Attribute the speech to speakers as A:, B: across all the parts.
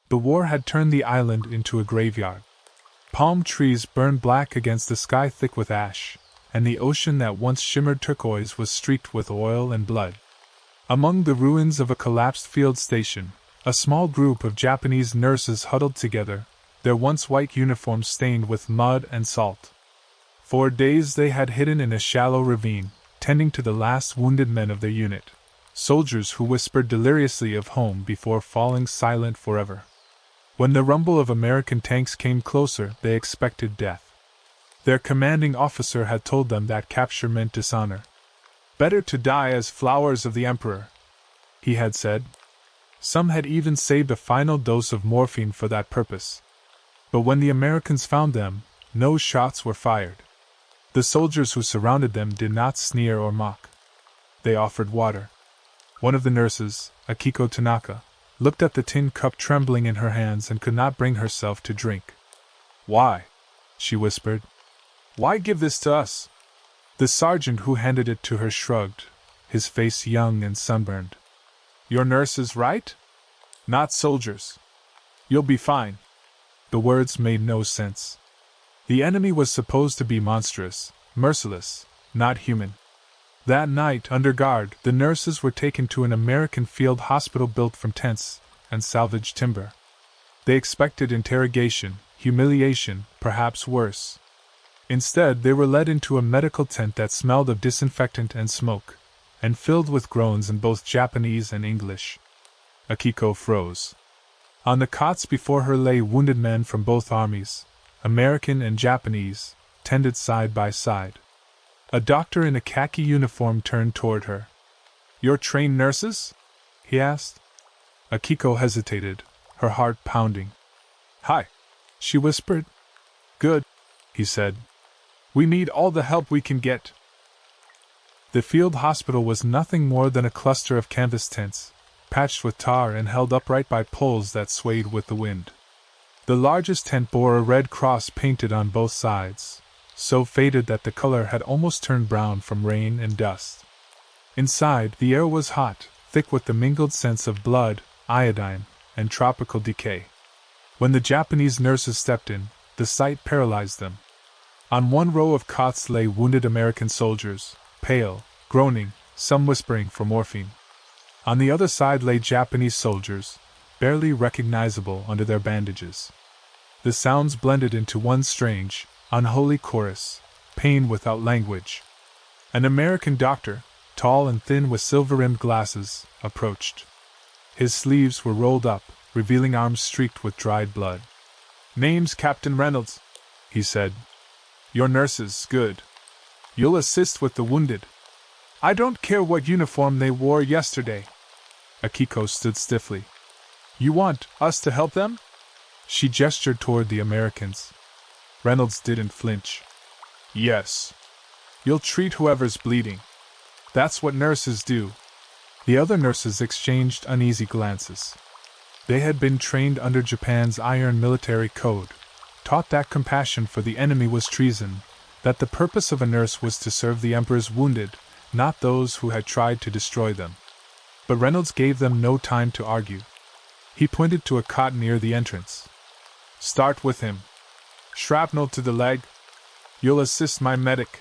A: The war had turned the island into a graveyard. Palm trees burned black against the sky thick with ash, and the ocean that once shimmered turquoise was streaked with oil and blood. Among the ruins of a collapsed field station, a small group of Japanese nurses huddled together, their once white uniforms stained with mud and salt. For days they had hidden in a shallow ravine, tending to the last wounded men of their unit, soldiers who whispered deliriously of home before falling silent forever. When the rumble of American tanks came closer, they expected death. Their commanding officer had told them that capture meant dishonor. Better to die as flowers of the Emperor, he had said. Some had even saved a final dose of morphine for that purpose. But when the Americans found them, no shots were fired. The soldiers who surrounded them did not sneer or mock. They offered water. One of the nurses, Akiko Tanaka, looked at the tin cup trembling in her hands and could not bring herself to drink. "Why?" she whispered. "Why give this to us?" The sergeant who handed it to her shrugged, his face young and sunburned. "Your nurses, right? Not soldiers. You'll be fine." The words made no sense. The enemy was supposed to be monstrous, merciless, not human. That night, under guard, the nurses were taken to an American field hospital built from tents and salvaged timber. They expected interrogation, humiliation, perhaps worse. Instead, they were led into a medical tent that smelled of disinfectant and smoke, and filled with groans in both Japanese and English. Akiko froze. On the cots before her lay wounded men from both armies, American and Japanese, tended side by side. A doctor in a khaki uniform turned toward her. "You're trained nurses?" he asked. Akiko hesitated, her heart pounding. "Hi," she whispered. "Good," he said. "We need all the help we can get." The field hospital was nothing more than a cluster of canvas tents, patched with tar and held upright by poles that swayed with the wind. The largest tent bore a red cross painted on both sides, so faded that the color had almost turned brown from rain and dust. Inside, the air was hot, thick with the mingled scents of blood, iodine, and tropical decay. When the Japanese nurses stepped in, the sight paralyzed them. On one row of cots lay wounded American soldiers, pale, groaning, some whispering for morphine. On the other side lay Japanese soldiers, barely recognizable under their bandages. The sounds blended into one strange, unholy chorus, pain without language. An American doctor, tall and thin with silver-rimmed glasses, approached. His sleeves were rolled up, revealing arms streaked with dried blood. "Name's Captain Reynolds," he said. "Your nurses, good. You'll assist with the wounded. I don't care what uniform they wore yesterday." Akiko stood stiffly. "You want us to help them?" She gestured toward the Americans. Reynolds didn't flinch. "Yes. You'll treat whoever's bleeding. That's what nurses do." The other nurses exchanged uneasy glances. They had been trained under Japan's iron military code, taught that compassion for the enemy was treason, that the purpose of a nurse was to serve the Emperor's wounded, not those who had tried to destroy them. But Reynolds gave them no time to argue. He pointed to a cot near the entrance. "Start with him. Shrapnel to the leg. You'll assist my medic."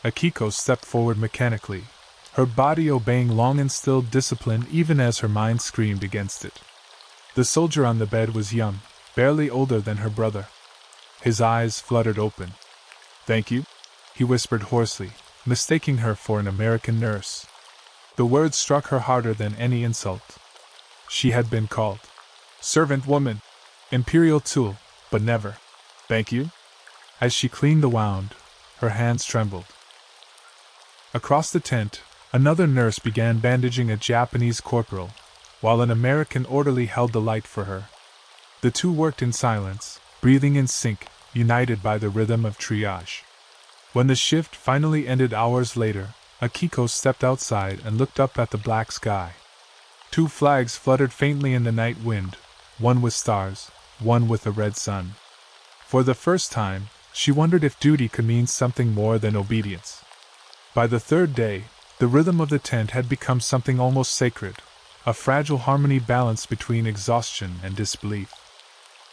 A: Akiko stepped forward mechanically, her body obeying long-instilled discipline even as her mind screamed against it. The soldier on the bed was young, barely older than her brother. His eyes fluttered open. "Thank you," he whispered hoarsely, mistaking her for an American nurse. The words struck her harder than any insult. She had been called servant woman, imperial tool, but never "Thank you." As she cleaned the wound, her hands trembled. Across the tent, another nurse began bandaging a Japanese corporal, while an American orderly held the light for her. The two worked in silence, breathing in sync, united by the rhythm of triage. When the shift finally ended hours later, Akiko stepped outside and looked up at the black sky. Two flags fluttered faintly in the night wind, one with stars, one with a red sun. For the first time, she wondered if duty could mean something more than obedience. By the third day, the rhythm of the tent had become something almost sacred, a fragile harmony balanced between exhaustion and disbelief.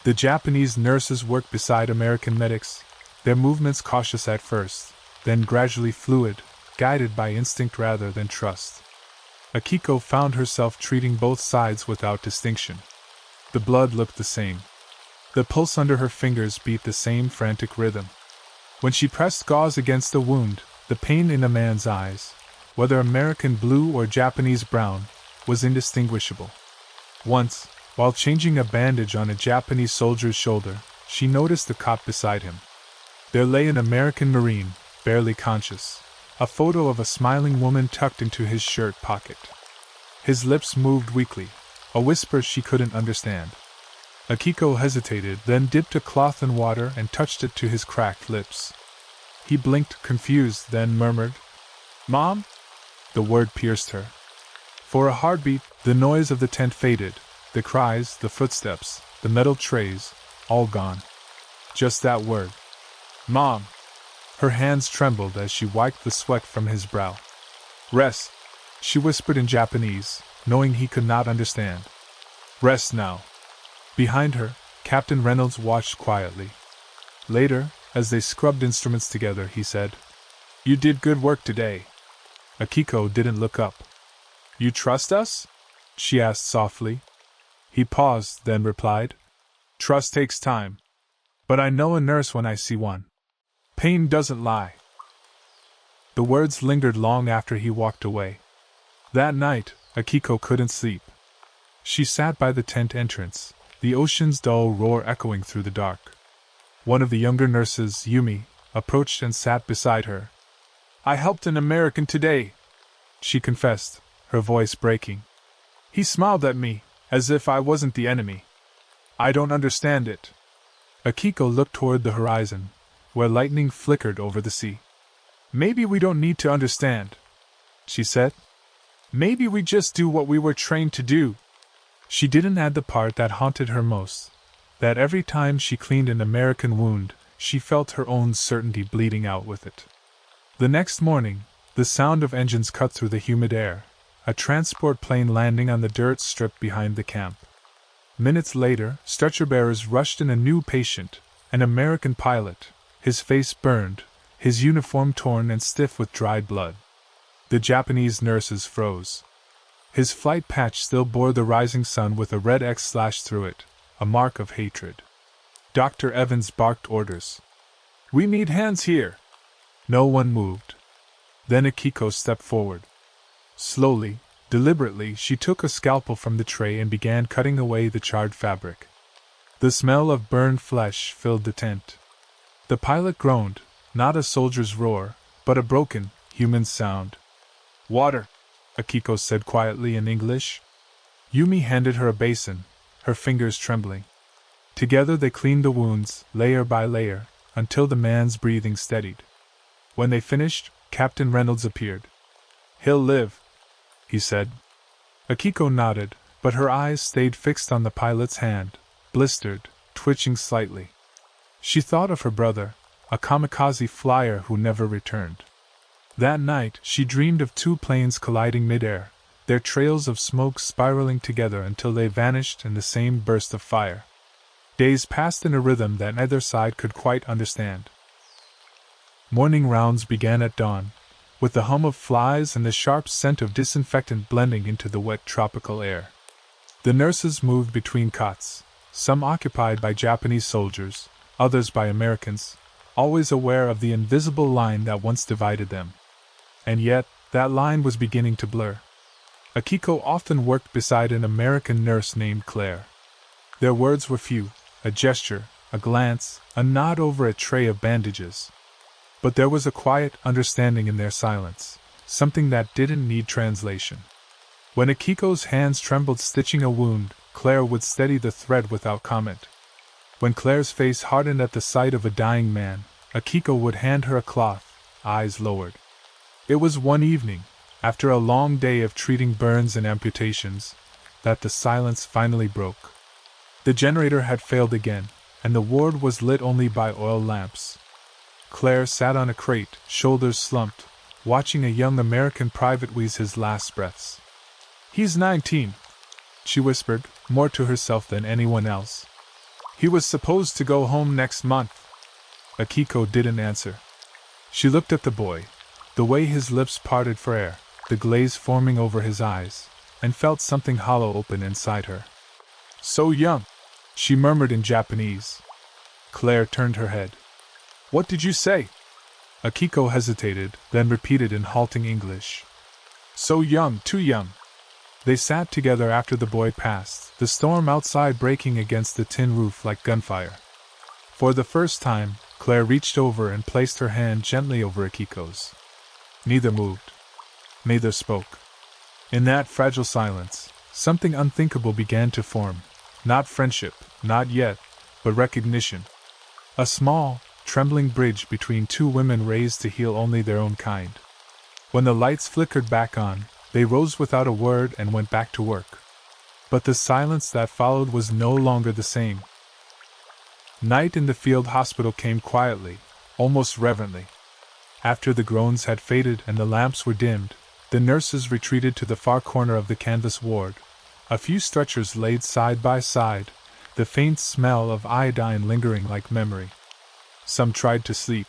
A: The Japanese nurses worked beside American medics, their movements cautious at first, then gradually fluid, guided by instinct rather than trust. Akiko found herself treating both sides without distinction. The blood looked the same. The pulse under her fingers beat the same frantic rhythm. When she pressed gauze against the wound, the pain in a man's eyes, whether American blue or Japanese brown, was indistinguishable. Once, while changing a bandage on a Japanese soldier's shoulder, she noticed the cot beside him. There lay an American Marine, barely conscious, a photo of a smiling woman tucked into his shirt pocket. His lips moved weakly, a whisper she couldn't understand. Akiko hesitated, then dipped a cloth in water and touched it to his cracked lips. He blinked, confused, then murmured, "Mom?" The word pierced her. For a heartbeat, the noise of the tent faded, the cries, the footsteps, the metal trays, all gone. Just that word. "Mom!" Her hands trembled as she wiped the sweat from his brow. "Rest," she whispered in Japanese, knowing he could not understand. "Rest now." Behind her, Captain Reynolds watched quietly. Later, as they scrubbed instruments together, he said, "You did good work today." Akiko didn't look up. "You trust us?" she asked softly. He paused, then replied, "Trust takes time. But I know a nurse when I see one. Pain doesn't lie." The words lingered long after he walked away. That night, Akiko couldn't sleep. She sat by the tent entrance, the ocean's dull roar echoing through the dark. One of the younger nurses, Yumi, approached and sat beside her. "I helped an American today," she confessed, her voice breaking. "He smiled at me, as if I wasn't the enemy. I don't understand it." Akiko looked toward the horizon, where lightning flickered over the sea. "Maybe we don't need to understand," she said. "Maybe we just do what we were trained to do." She didn't add the part that haunted her most, that every time she cleaned an American wound, she felt her own certainty bleeding out with it. The next morning, the sound of engines cut through the humid air, a transport plane landing on the dirt strip behind the camp. Minutes later, stretcher-bearers rushed in a new patient, an American pilot, his face burned, his uniform torn and stiff with dried blood. The Japanese nurses froze. His flight patch still bore the rising sun with a red X slashed through it, a mark of hatred. Dr. Evans barked orders. "We need hands here." No one moved. Then Akiko stepped forward. Slowly, deliberately, she took a scalpel from the tray and began cutting away the charred fabric. The smell of burned flesh filled the tent. The pilot groaned, not a soldier's roar, but a broken, human sound. "Water," Akiko said quietly in English. Yumi handed her a basin, her fingers trembling. Together they cleaned the wounds, layer by layer, until the man's breathing steadied. When they finished, Captain Reynolds appeared. "He'll live," he said. Akiko nodded, but her eyes stayed fixed on the pilot's hand, blistered, twitching slightly. She thought of her brother, a kamikaze flyer who never returned. That night, she dreamed of two planes colliding midair, their trails of smoke spiraling together until they vanished in the same burst of fire. Days passed in a rhythm that neither side could quite understand. Morning rounds began at dawn, with the hum of flies and the sharp scent of disinfectant blending into the wet tropical air. The nurses moved between cots, some occupied by Japanese soldiers, others by Americans, always aware of the invisible line that once divided them. And yet, that line was beginning to blur. Akiko often worked beside an American nurse named Claire. Their words were few, a gesture, a glance, a nod over a tray of bandages. But there was a quiet understanding in their silence, something that didn't need translation. When Akiko's hands trembled stitching a wound, Claire would steady the thread without comment. When Claire's face hardened at the sight of a dying man, Akiko would hand her a cloth, eyes lowered. It was one evening, after a long day of treating burns and amputations, that the silence finally broke. The generator had failed again, and the ward was lit only by oil lamps. Claire sat on a crate, shoulders slumped, watching a young American private wheeze his last breaths. "He's 19, she whispered, more to herself than anyone else. He was supposed to go home next month. Akiko didn't answer. She looked at the boy, the way his lips parted for air, the glaze forming over his eyes, and felt something hollow open inside her. So young, she murmured in Japanese. Claire turned her head. What did you say? Akiko hesitated, then repeated in halting English. So young, too young. They sat together after the boy passed, the storm outside breaking against the tin roof like gunfire. For the first time, Claire reached over and placed her hand gently over Akiko's. Neither moved. Neither spoke. In that fragile silence, something unthinkable began to form. Not friendship, not yet, but recognition. A small, trembling bridge between two women raised to heal only their own kind. When the lights flickered back on, they rose without a word and went back to work. But the silence that followed was no longer the same. Night in the field hospital came quietly, almost reverently. After the groans had faded and the lamps were dimmed, the nurses retreated to the far corner of the canvas ward. A few stretchers laid side by side, the faint smell of iodine lingering like memory. Some tried to sleep.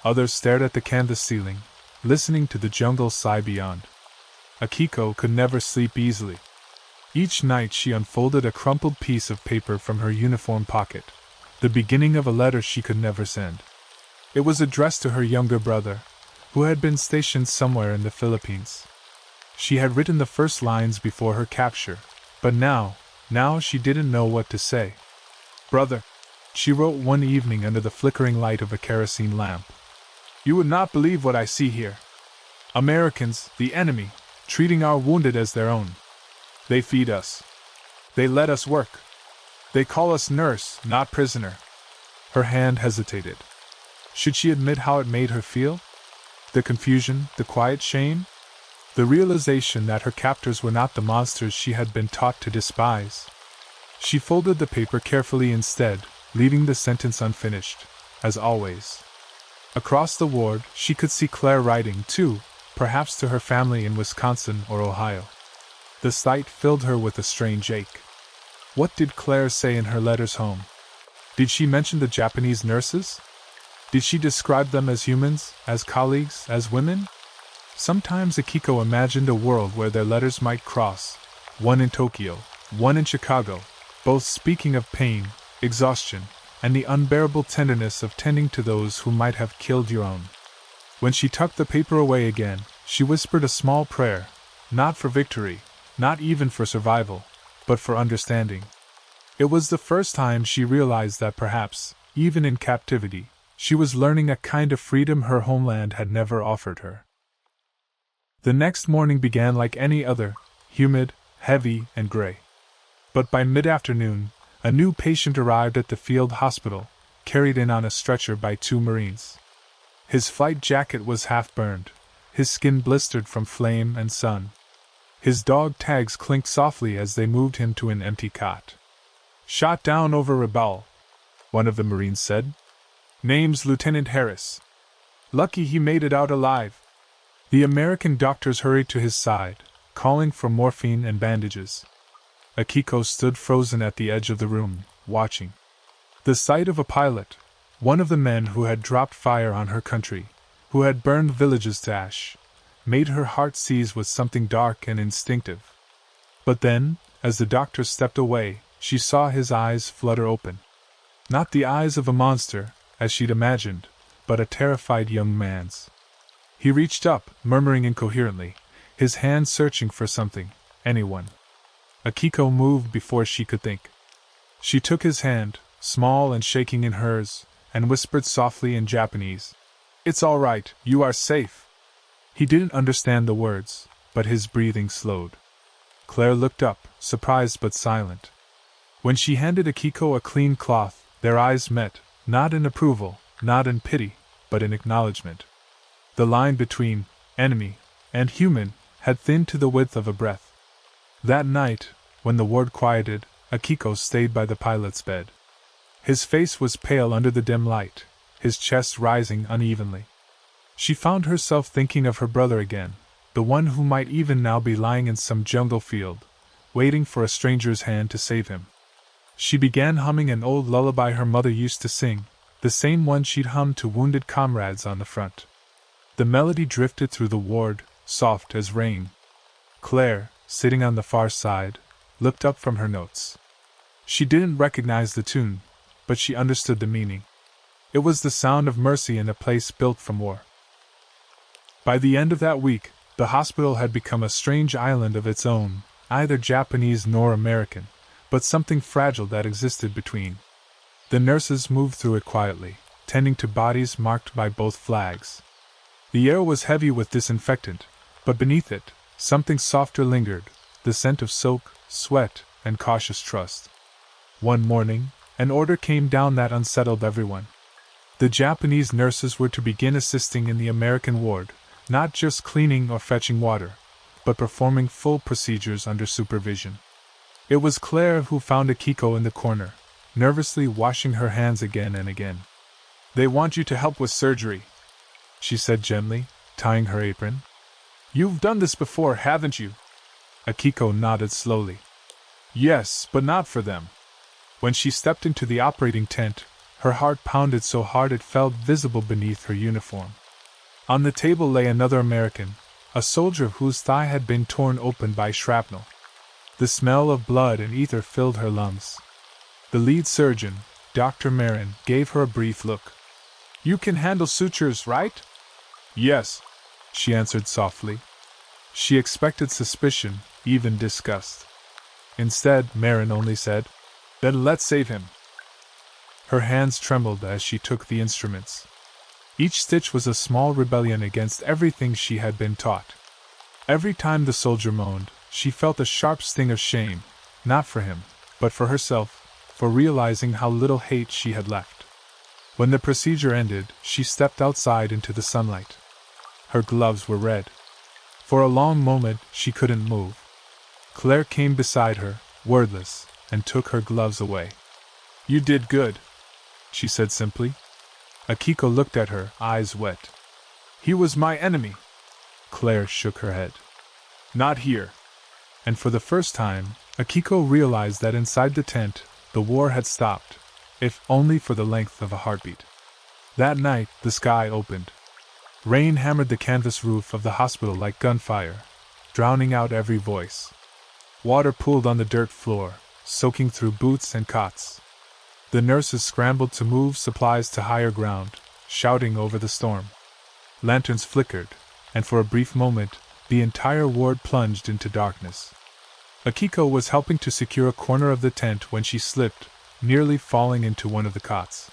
A: Others stared at the canvas ceiling, listening to the jungle sigh beyond. Akiko could never sleep easily. Each night she unfolded a crumpled piece of paper from her uniform pocket, the beginning of a letter she could never send. It was addressed to her younger brother, who had been stationed somewhere in the Philippines. She had written the first lines before her capture, but now she didn't know what to say. Brother, she wrote one evening under the flickering light of a kerosene lamp. You would not believe what I see here. Americans, the enemy, treating our wounded as their own. They feed us. They let us work. They call us nurse, not prisoner. Her hand hesitated. Should she admit how it made her feel? The confusion, the quiet shame? The realization that her captors were not the monsters she had been taught to despise. She folded the paper carefully instead, leaving the sentence unfinished, as always. Across the ward, she could see Claire writing, too, perhaps to her family in Wisconsin or Ohio. The sight filled her with a strange ache. What did Claire say in her letters home? Did she mention the Japanese nurses? Did she describe them as humans, as colleagues, as women? Sometimes Akiko imagined a world where their letters might cross, one in Tokyo, one in Chicago, both speaking of pain, exhaustion, and the unbearable tenderness of tending to those who might have killed your own. When she tucked the paper away again, she whispered a small prayer, not for victory, not even for survival, but for understanding. It was the first time she realized that perhaps, even in captivity, she was learning a kind of freedom her homeland had never offered her. The next morning began like any other, humid, heavy, and gray. But by mid-afternoon, a new patient arrived at the field hospital, carried in on a stretcher by two Marines. His flight jacket was half burned, his skin blistered from flame and sun. His dog tags clinked softly as they moved him to an empty cot. Shot down over Rabaul, one of the Marines said. Name's Lieutenant Harris. Lucky he made it out alive. The American doctors hurried to his side, calling for morphine and bandages. Akiko stood frozen at the edge of the room, watching. The sight of a pilot, one of the men who had dropped fire on her country, who had burned villages to ash, made her heart seize with something dark and instinctive. But then, as the doctor stepped away, she saw his eyes flutter open. Not the eyes of a monster, as she'd imagined, but a terrified young man's. He reached up, murmuring incoherently, his hand searching for something, anyone. Akiko moved before she could think. She took his hand, small and shaking in hers, and whispered softly in Japanese, "It's all right, you are safe." He didn't understand the words, but his breathing slowed. Claire looked up, surprised but silent. When she handed Akiko a clean cloth, their eyes met, not in approval, not in pity, but in acknowledgement. The line between enemy and human had thinned to the width of a breath. That night, when the ward quieted, Akiko stayed by the pilot's bed. His face was pale under the dim light, his chest rising unevenly. She found herself thinking of her brother again, the one who might even now be lying in some jungle field, waiting for a stranger's hand to save him. She began humming an old lullaby her mother used to sing, the same one she'd hummed to wounded comrades on the front. The melody drifted through the ward, soft as rain. Claire, sitting on the far side, looked up from her notes. She didn't recognize the tune, but she understood the meaning. It was the sound of mercy in a place built from war. By the end of that week, the hospital had become a strange island of its own, neither Japanese nor American, but something fragile that existed between. The nurses moved through it quietly, tending to bodies marked by both flags. The air was heavy with disinfectant, but beneath it, something softer lingered, the scent of soap, sweat, and cautious trust. One morning, an order came down that unsettled everyone. The Japanese nurses were to begin assisting in the American ward, not just cleaning or fetching water, but performing full procedures under supervision. It was Claire who found Akiko in the corner, nervously washing her hands again and again. "They want you to help with surgery," she said gently, tying her apron. "You've done this before, haven't you?" Akiko nodded slowly. "Yes, but not for them." When she stepped into the operating tent, her heart pounded so hard it felt visible beneath her uniform. On the table lay another American, a soldier whose thigh had been torn open by shrapnel. The smell of blood and ether filled her lungs. The lead surgeon, Dr. Marin, gave her a brief look. "You can handle sutures, right?" "Yes," she answered softly. She expected suspicion, even disgust. Instead, Marin only said, "Then let's save him." Her hands trembled as she took the instruments. Each stitch was a small rebellion against everything she had been taught. Every time the soldier moaned, she felt a sharp sting of shame, not for him, but for herself, for realizing how little hate she had left. When the procedure ended, she stepped outside into the sunlight. Her gloves were red. For a long moment, she couldn't move. Claire came beside her, wordless, and took her gloves away. "You did good," she said simply. Akiko looked at her, eyes wet. "He was my enemy." Claire shook her head. "Not here." And for the first time, Akiko realized that inside the tent, the war had stopped, if only for the length of a heartbeat. That night, the sky opened. Rain hammered the canvas roof of the hospital like gunfire, drowning out every voice. Water pooled on the dirt floor, soaking through boots and cots. The nurses scrambled to move supplies to higher ground, shouting over the storm. Lanterns flickered, and for a brief moment, the entire ward plunged into darkness. Akiko was helping to secure a corner of the tent when she slipped, nearly falling into one of the cots.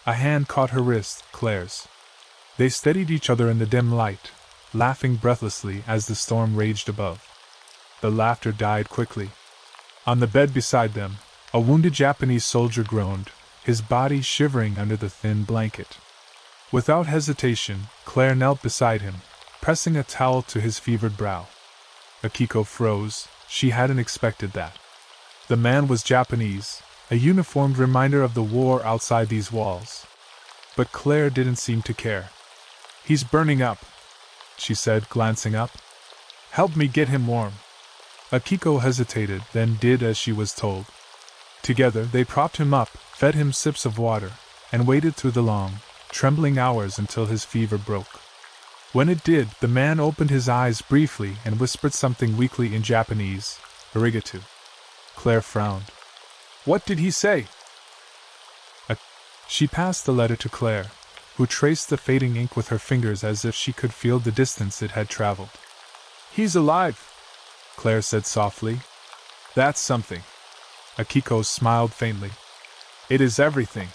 A: A hand caught her wrist, Claire's. They steadied each other in the dim light, laughing breathlessly as the storm raged above. The laughter died quickly. On the bed beside them, a wounded Japanese soldier groaned, his body shivering under the thin blanket. Without hesitation, Claire knelt beside him, pressing a towel to his fevered brow. Akiko froze. She hadn't expected that. The man was Japanese, a uniformed reminder of the war outside these walls. But Claire didn't seem to care. "He's burning up," she said, glancing up. "Help me get him warm." Akiko hesitated, then did as she was told. Together they propped him up, fed him sips of water, and waited through the long, trembling hours until his fever broke. When it did, the man opened his eyes briefly and whispered something weakly in Japanese, "Arigato." Claire frowned. "What did he say?" She passed the letter to Claire, who traced the fading ink with her fingers as if she could feel the distance it had traveled. "He's alive," Claire said softly. "That's something." Akiko smiled faintly. "It is everything."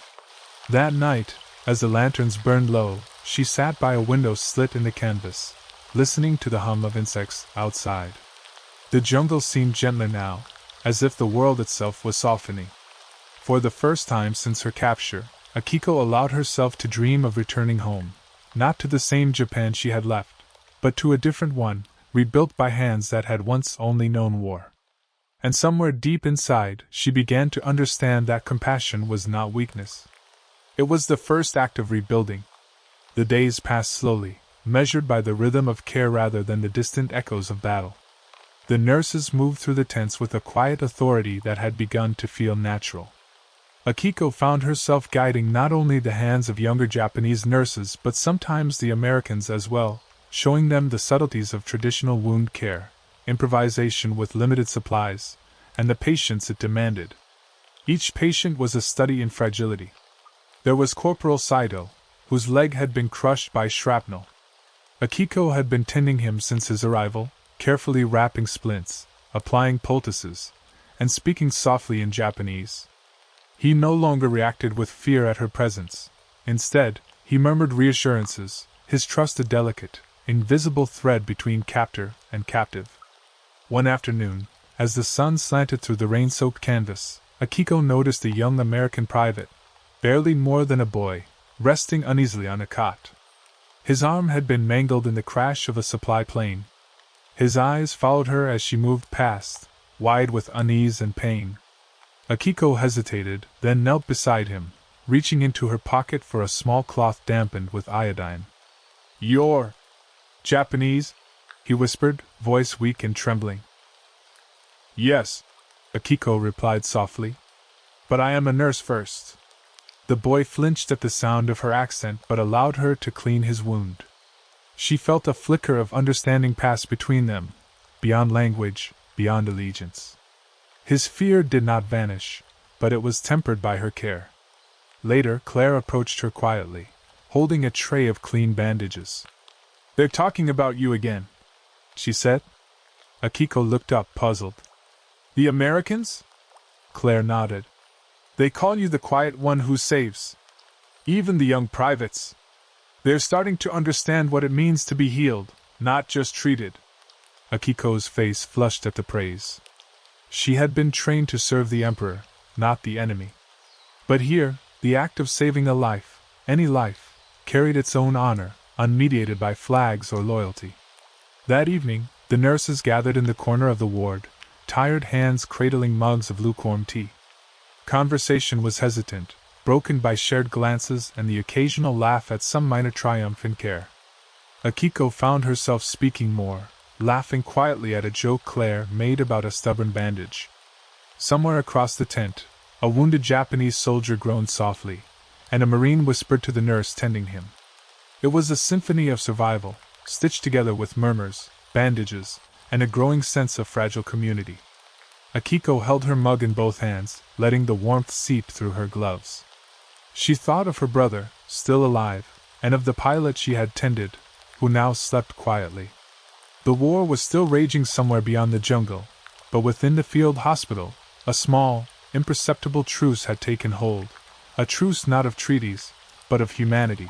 A: That night, as the lanterns burned low, she sat by a window slit in the canvas, listening to the hum of insects outside. The jungle seemed gentler now, as if the world itself was softening. For the first time since her capture, Akiko allowed herself to dream of returning home, not to the same Japan she had left, but to a different one, rebuilt by hands that had once only known war. And somewhere deep inside, she began to understand that compassion was not weakness. It was the first act of rebuilding. The days passed slowly, measured by the rhythm of care rather than the distant echoes of battle. The nurses moved through the tents with a quiet authority that had begun to feel natural. Akiko found herself guiding not only the hands of younger Japanese nurses but sometimes the Americans as well, showing them the subtleties of traditional wound care, improvisation with limited supplies, and the patience it demanded. Each patient was a study in fragility. There was Corporal Saito, whose leg had been crushed by shrapnel. Akiko had been tending him since his arrival, carefully wrapping splints, applying poultices, and speaking softly in Japanese. He no longer reacted with fear at her presence. Instead, he murmured reassurances, his trust a delicate, invisible thread between captor and captive. One afternoon, as the sun slanted through the rain-soaked canvas, Akiko noticed a young American private, barely more than a boy, resting uneasily on a cot. His arm had been mangled in the crash of a supply plane. His eyes followed her as she moved past, wide with unease and pain. Akiko hesitated, then knelt beside him, reaching into her pocket for a small cloth dampened with iodine. "You're Japanese?" he whispered, voice weak and trembling. "Yes," Akiko replied softly. "But I am a nurse first." The boy flinched at the sound of her accent but allowed her to clean his wound. She felt a flicker of understanding pass between them, beyond language, beyond allegiance. His fear did not vanish, but it was tempered by her care. Later, Claire approached her quietly, holding a tray of clean bandages. "They're talking about you again," she said. Akiko looked up, puzzled. "The Americans?" Claire nodded. "They call you the quiet one who saves. Even the young privates. They're starting to understand what it means to be healed, not just treated." Akiko's face flushed at the praise. She had been trained to serve the Emperor, not the enemy. But here, the act of saving a life, any life, carried its own honor, unmediated by flags or loyalty. That evening, the nurses gathered in the corner of the ward, tired hands cradling mugs of lukewarm tea. Conversation was hesitant, broken by shared glances and the occasional laugh at some minor triumph in care. Akiko found herself speaking more, laughing quietly at a joke Claire made about a stubborn bandage. Somewhere across the tent, a wounded Japanese soldier groaned softly, and a Marine whispered to the nurse tending him. It was a symphony of survival, stitched together with murmurs, bandages, and a growing sense of fragile community. Akiko held her mug in both hands, letting the warmth seep through her gloves. She thought of her brother, still alive, and of the pilot she had tended, who now slept quietly. The war was still raging somewhere beyond the jungle, but within the field hospital, a small, imperceptible truce had taken hold, a truce not of treaties, but of humanity.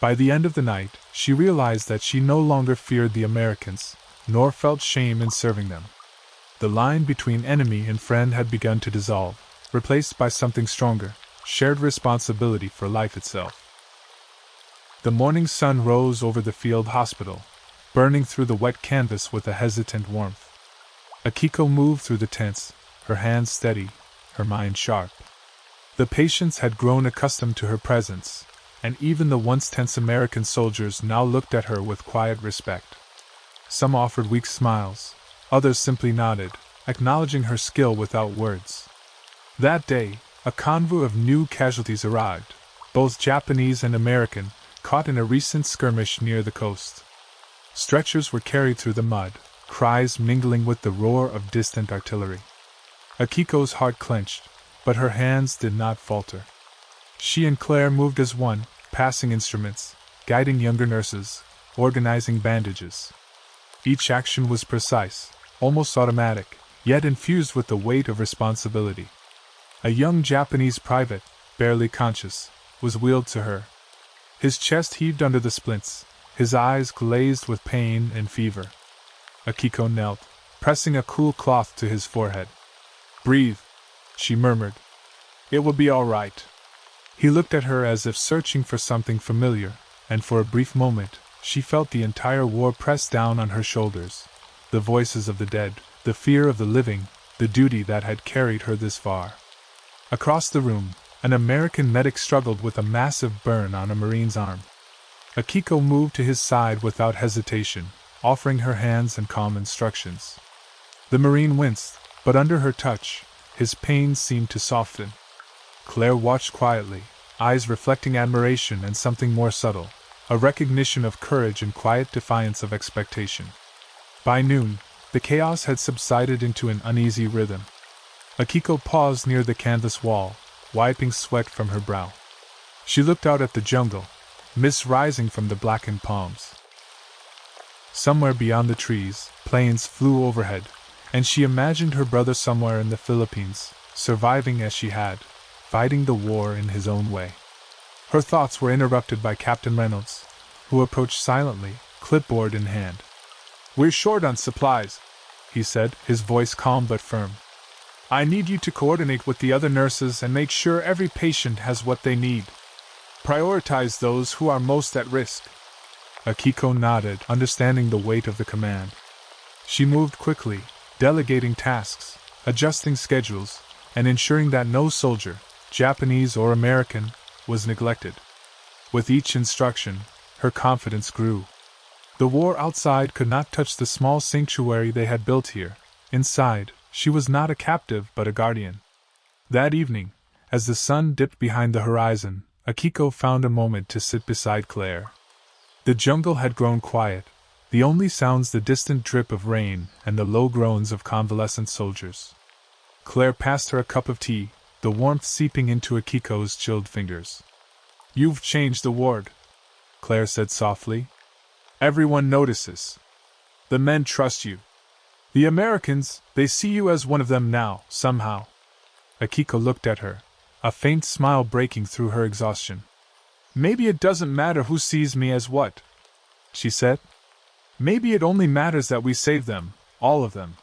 A: By the end of the night, she realized that she no longer feared the Americans, nor felt shame in serving them. The line between enemy and friend had begun to dissolve, replaced by something stronger, shared responsibility for life itself. The morning sun rose over the field hospital, burning through the wet canvas with a hesitant warmth. Akiko moved through the tents, her hands steady, her mind sharp. The patients had grown accustomed to her presence, and even the once tense American soldiers now looked at her with quiet respect. Some offered weak smiles, others simply nodded, acknowledging her skill without words. That day, a convoy of new casualties arrived, both Japanese and American, caught in a recent skirmish near the coast. Stretchers were carried through the mud, cries mingling with the roar of distant artillery. Akiko's heart clenched, but her hands did not falter. She and Claire moved as one, passing instruments, guiding younger nurses, organizing bandages. Each action was precise, almost automatic, yet infused with the weight of responsibility. A young Japanese private, barely conscious, was wheeled to her. His chest heaved under the splints, his eyes glazed with pain and fever. Akiko knelt, pressing a cool cloth to his forehead. "Breathe," she murmured. "It will be all right." He looked at her as if searching for something familiar, and for a brief moment, she felt the entire war press down on her shoulders. The voices of the dead, the fear of the living, the duty that had carried her this far. Across the room, an American medic struggled with a massive burn on a Marine's arm. Akiko moved to his side without hesitation, offering her hands and calm instructions. The Marine winced, but under her touch, his pain seemed to soften. Claire watched quietly, eyes reflecting admiration and something more subtle, a recognition of courage and quiet defiance of expectation. By noon, the chaos had subsided into an uneasy rhythm. Akiko paused near the canvas wall, wiping sweat from her brow. She looked out at the jungle, mist rising from the blackened palms. Somewhere beyond the trees, planes flew overhead, and she imagined her brother somewhere in the Philippines, surviving as she had, fighting the war in his own way. Her thoughts were interrupted by Captain Reynolds, who approached silently, clipboard in hand. "We're short on supplies," he said, his voice calm but firm. "I need you to coordinate with the other nurses and make sure every patient has what they need. Prioritize those who are most at risk." Akiko nodded, understanding the weight of the command. She moved quickly, delegating tasks, adjusting schedules, and ensuring that no soldier, Japanese or American, was neglected. With each instruction, her confidence grew. The war outside could not touch the small sanctuary they had built here. Inside, she was not a captive but a guardian. That evening, as the sun dipped behind the horizon, Akiko found a moment to sit beside Claire. The jungle had grown quiet, the only sounds the distant drip of rain and the low groans of convalescent soldiers. Claire passed her a cup of tea, the warmth seeping into Akiko's chilled fingers. "You've changed the ward," Claire said softly. "Everyone notices. The men trust you. The Americans, they see you as one of them now, somehow." Akiko looked at her, a faint smile breaking through her exhaustion. "Maybe it doesn't matter who sees me as what," she said. "Maybe it only matters that we save them, all of them."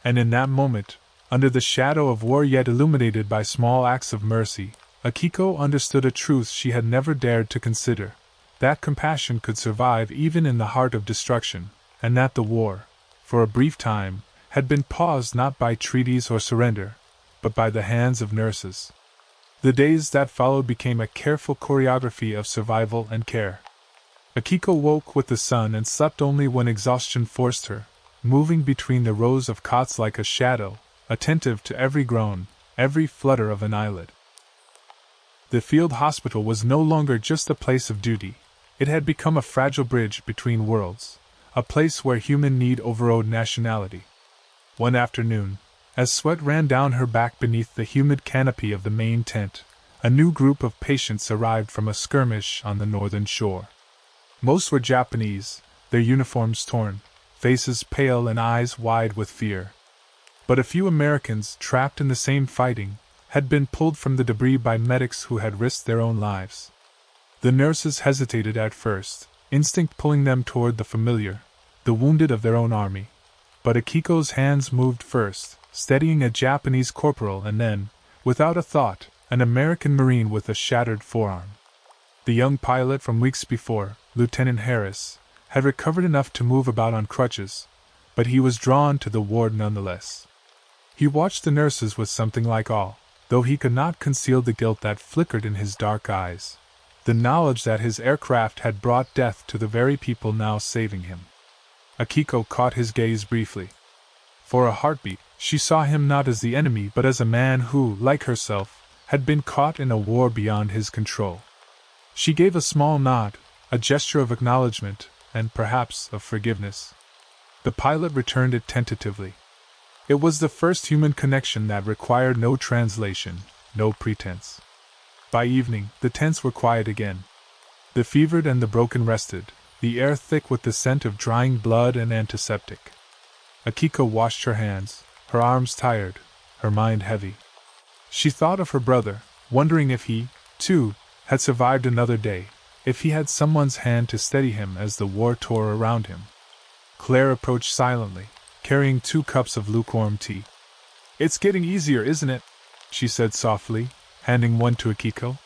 A: And in that moment, under the shadow of war yet illuminated by small acts of mercy, Akiko understood a truth she had never dared to consider, that compassion could survive even in the heart of destruction, and that the war, for a brief time, had been paused not by treaties or surrender, but by the hands of nurses. The days that followed became a careful choreography of survival and care. Akiko woke with the sun and slept only when exhaustion forced her, moving between the rows of cots like a shadow, attentive to every groan, every flutter of an eyelid. The field hospital was no longer just a place of duty. It had become a fragile bridge between worlds, a place where human need overrode nationality. One afternoon, as sweat ran down her back beneath the humid canopy of the main tent, a new group of patients arrived from a skirmish on the northern shore. Most were Japanese, their uniforms torn, faces pale and eyes wide with fear. But a few Americans, trapped in the same fighting, had been pulled from the debris by medics who had risked their own lives. The nurses hesitated at first, instinct pulling them toward the familiar, the wounded of their own army. But Akiko's hands moved first, steadying a Japanese corporal and then, without a thought, an American Marine with a shattered forearm. The young pilot from weeks before, Lieutenant Harris, had recovered enough to move about on crutches, but he was drawn to the ward nonetheless. He watched the nurses with something like awe, though he could not conceal the guilt that flickered in his dark eyes, the knowledge that his aircraft had brought death to the very people now saving him. Akiko caught his gaze briefly. For a heartbeat, she saw him not as the enemy but as a man who, like herself, had been caught in a war beyond his control. She gave a small nod, a gesture of acknowledgement, and perhaps of forgiveness. The pilot returned it tentatively. It was the first human connection that required no translation, no pretense. By evening, the tents were quiet again. The fevered and the broken rested, the air thick with the scent of drying blood and antiseptic. Akiko washed her hands, her arms tired, her mind heavy. She thought of her brother, wondering if he, too, had survived another day, if he had someone's hand to steady him as the war tore around him. Claire approached silently, carrying 2 cups of lukewarm tea. "It's getting easier, isn't it?" she said softly, handing one to Akiko.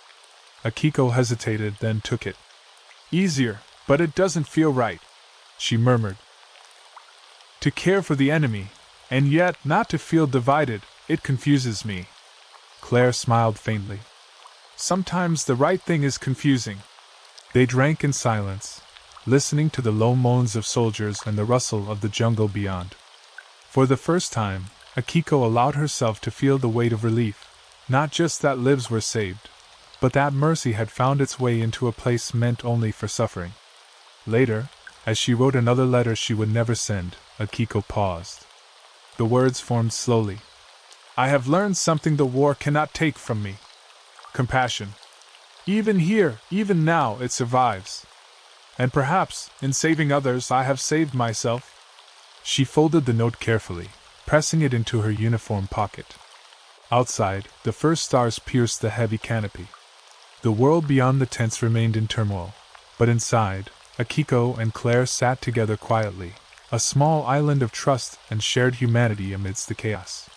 A: Akiko hesitated, then took it. "Easier, but it doesn't feel right," she murmured. "To care for the enemy, and yet not to feel divided, it confuses me." Claire smiled faintly. "Sometimes the right thing is confusing." They drank in silence, listening to the low moans of soldiers and the rustle of the jungle beyond. For the first time, Akiko allowed herself to feel the weight of relief, not just that lives were saved, but that mercy had found its way into a place meant only for suffering. Later, as she wrote another letter she would never send, Akiko paused. The words formed slowly. I have learned something the war cannot take from me. Compassion. Even here, even now, it survives. And perhaps, in saving others, I have saved myself. She folded the note carefully, pressing it into her uniform pocket. Outside, the first stars pierced the heavy canopy. The world beyond the tents remained in turmoil, but inside, Akiko and Claire sat together quietly, a small island of trust and shared humanity amidst the chaos.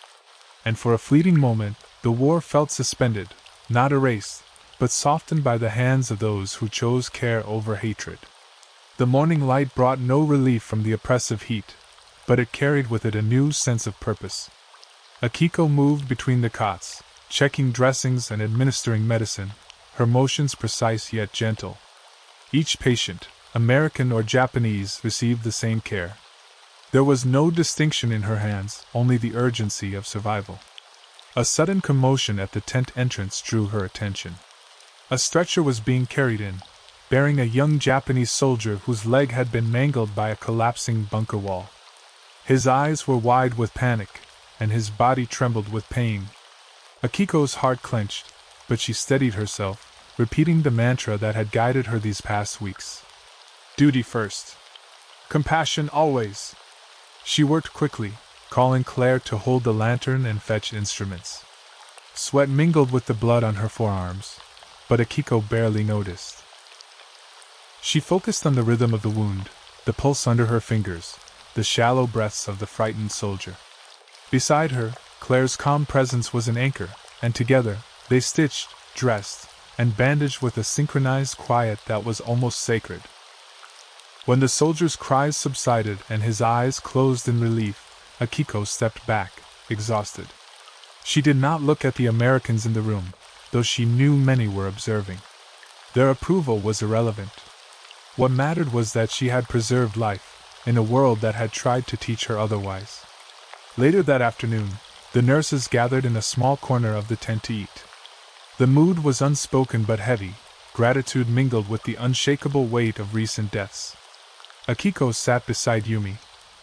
A: And for a fleeting moment, the war felt suspended, not erased, but softened by the hands of those who chose care over hatred. The morning light brought no relief from the oppressive heat, but it carried with it a new sense of purpose. Akiko moved between the cots, checking dressings and administering medicine, her motions precise yet gentle. Each patient, American or Japanese, received the same care. There was no distinction in her hands, only the urgency of survival. A sudden commotion at the tent entrance drew her attention. A stretcher was being carried in, bearing a young Japanese soldier whose leg had been mangled by a collapsing bunker wall. His eyes were wide with panic, and his body trembled with pain. Akiko's heart clenched, but she steadied herself, repeating the mantra that had guided her these past weeks. Duty first. Compassion always. She worked quickly, calling Claire to hold the lantern and fetch instruments. Sweat mingled with the blood on her forearms, but Akiko barely noticed. She focused on the rhythm of the wound, the pulse under her fingers, the shallow breaths of the frightened soldier. Beside her, Claire's calm presence was an anchor, and together, they stitched, dressed, and bandaged with a synchronized quiet that was almost sacred. When the soldier's cries subsided and his eyes closed in relief, Akiko stepped back, exhausted. She did not look at the Americans in the room, though she knew many were observing. Their approval was irrelevant. What mattered was that she had preserved life, in a world that had tried to teach her otherwise. Later that afternoon, the nurses gathered in a small corner of the tent to eat. The mood was unspoken but heavy, gratitude mingled with the unshakable weight of recent deaths. Akiko sat beside Yumi,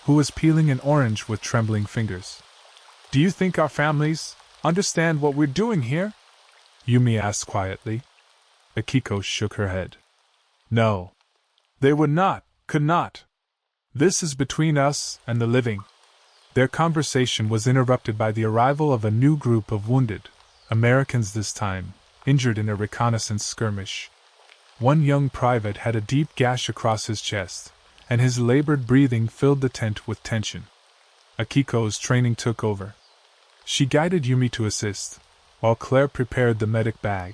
A: who was peeling an orange with trembling fingers. Do you think our families understand what we're doing here? Yumi asked quietly. Akiko shook her head. No. They would not, could not. This is between us and the living. Their conversation was interrupted by the arrival of a new group of wounded, Americans this time, injured in a reconnaissance skirmish. One young private had a deep gash across his chest, and his labored breathing filled the tent with tension. Akiko's training took over. She guided Yumi to assist, while Claire prepared the medic bag.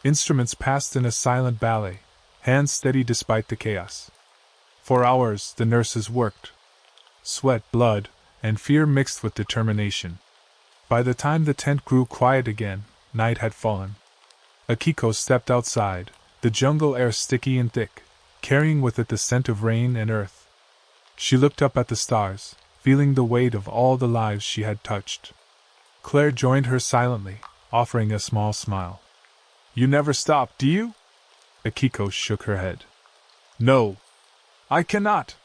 A: Instruments passed in a silent ballet, hands steady despite the chaos. For hours the nurses worked. Sweat, blood, and fear mixed with determination. By the time the tent grew quiet again, night had fallen. Akiko stepped outside, the jungle air sticky and thick, carrying with it the scent of rain and earth. She looked up at the stars, feeling the weight of all the lives she had touched. Claire joined her silently, offering a small smile. You never stop, do you? Akiko shook her head. No. I cannot.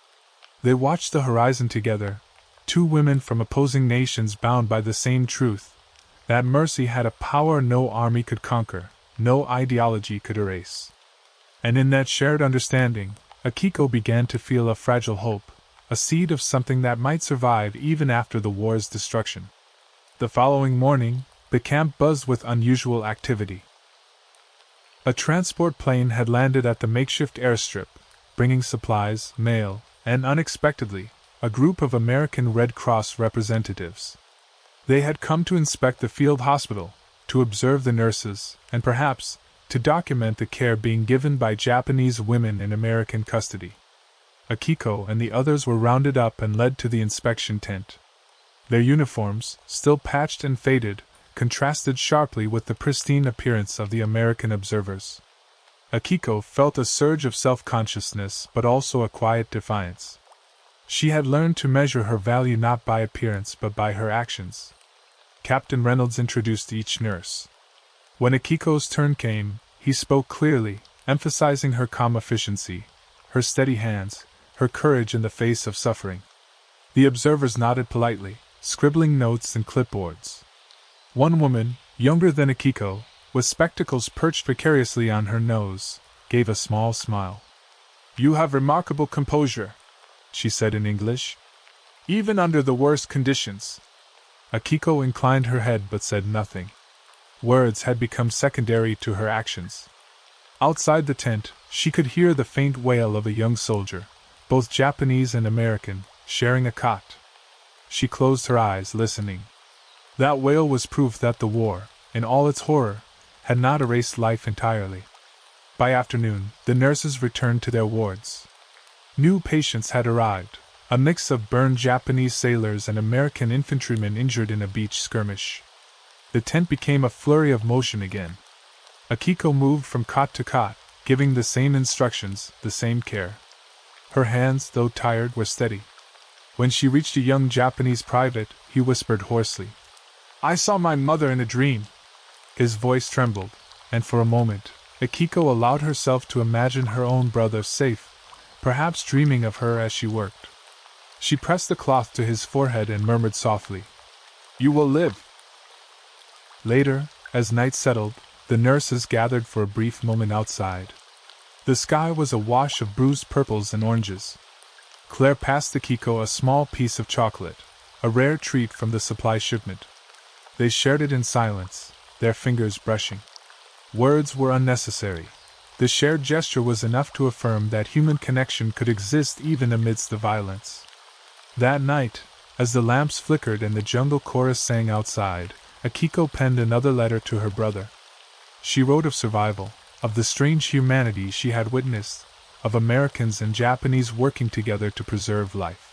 A: They watched the horizon together, two women from opposing nations bound by the same truth, that mercy had a power no army could conquer, no ideology could erase. And in that shared understanding, Akiko began to feel a fragile hope, a seed of something that might survive even after the war's destruction. The following morning, the camp buzzed with unusual activity. A transport plane had landed at the makeshift airstrip, bringing supplies, mail, and unexpectedly, a group of American Red Cross representatives. They had come to inspect the field hospital, to observe the nurses, and perhaps, to document the care being given by Japanese women in American custody. Akiko and the others were rounded up and led to the inspection tent. Their uniforms, still patched and faded, contrasted sharply with the pristine appearance of the American observers. Akiko felt a surge of self-consciousness but also a quiet defiance. She had learned to measure her value not by appearance but by her actions. Captain Reynolds introduced each nurse. When Akiko's turn came, he spoke clearly, emphasizing her calm efficiency, her steady hands, her courage in the face of suffering. The observers nodded politely, scribbling notes in clipboards. One woman, younger than Akiko, with spectacles perched precariously on her nose, gave a small smile. "You have remarkable composure," she said in English. "Even under the worst conditions." Akiko inclined her head but said nothing. Words had become secondary to her actions. Outside the tent, she could hear the faint wail of a young soldier, both Japanese and American, sharing a cot. She closed her eyes, listening. That wail was proof that the war, in all its horror, had not erased life entirely. By afternoon, the nurses returned to their wards. New patients had arrived, a mix of burned Japanese sailors and American infantrymen injured in a beach skirmish. The tent became a flurry of motion again. Akiko moved from cot to cot, giving the same instructions, the same care. Her hands, though tired, were steady. When she reached a young Japanese private, he whispered hoarsely, "I saw my mother in a dream." His voice trembled, and for a moment, Akiko allowed herself to imagine her own brother safe, perhaps dreaming of her as she worked. She pressed the cloth to his forehead and murmured softly, "You will live." Later, as night settled, the nurses gathered for a brief moment outside. The sky was awash of bruised purples and oranges. Claire passed Akiko a small piece of chocolate, a rare treat from the supply shipment. They shared it in silence, their fingers brushing. Words were unnecessary. The shared gesture was enough to affirm that human connection could exist even amidst the violence. That night, as the lamps flickered and the jungle chorus sang outside, Akiko penned another letter to her brother. She wrote of survival, of the strange humanity she had witnessed, of Americans and Japanese working together to preserve life.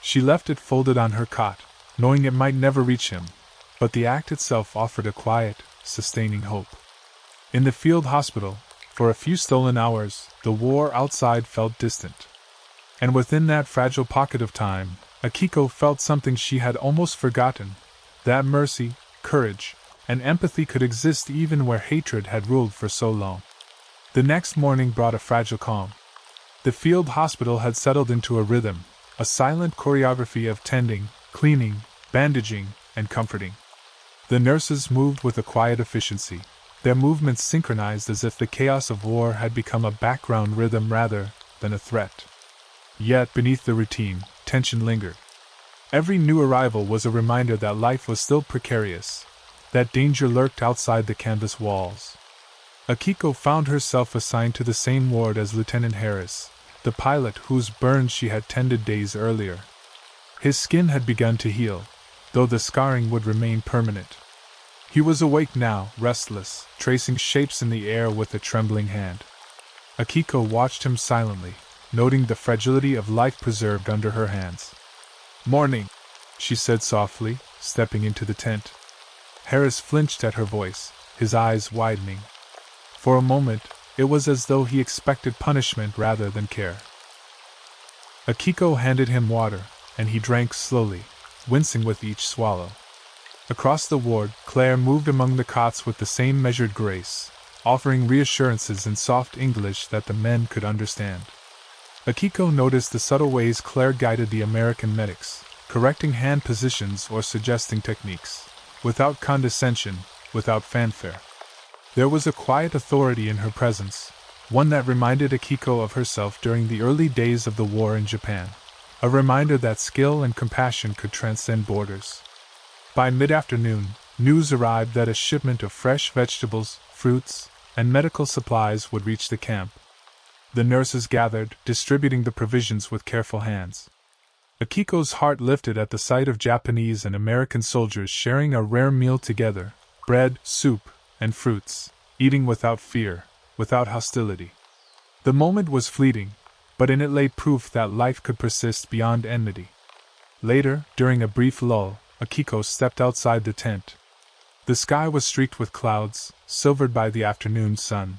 A: She left it folded on her cot, knowing it might never reach him, but the act itself offered a quiet, sustaining hope. In the field hospital, for a few stolen hours, the war outside felt distant. And within that fragile pocket of time, Akiko felt something she had almost forgotten, that mercy, courage, and empathy could exist even where hatred had ruled for so long. The next morning brought a fragile calm. The field hospital had settled into a rhythm, a silent choreography of tending, cleaning, bandaging, and comforting. The nurses moved with a quiet efficiency, their movements synchronized as if the chaos of war had become a background rhythm rather than a threat. Yet beneath the routine, tension lingered. Every new arrival was a reminder that life was still precarious, that danger lurked outside the canvas walls. Akiko found herself assigned to the same ward as Lieutenant Harris, the pilot whose burns she had tended days earlier. His skin had begun to heal, though the scarring would remain permanent. He was awake now, restless, tracing shapes in the air with a trembling hand. Akiko watched him silently, noting the fragility of life preserved under her hands. "Morning," she said softly, stepping into the tent. Harris flinched at her voice, his eyes widening. For a moment, it was as though he expected punishment rather than care. Akiko handed him water, and he drank slowly, wincing with each swallow. Across the ward, Claire moved among the cots with the same measured grace, offering reassurances in soft English that the men could understand. Akiko noticed the subtle ways Claire guided the American medics, correcting hand positions or suggesting techniques, without condescension, without fanfare. There was a quiet authority in her presence, one that reminded Akiko of herself during the early days of the war in Japan, a reminder that skill and compassion could transcend borders. By mid-afternoon, news arrived that a shipment of fresh vegetables, fruits, and medical supplies would reach the camp. The nurses gathered, distributing the provisions with careful hands. Akiko's heart lifted at the sight of Japanese and American soldiers sharing a rare meal together, bread, soup, and fruits, eating without fear, without hostility. The moment was fleeting, but in it lay proof that life could persist beyond enmity. Later, during a brief lull, Akiko stepped outside the tent. The sky was streaked with clouds, silvered by the afternoon sun.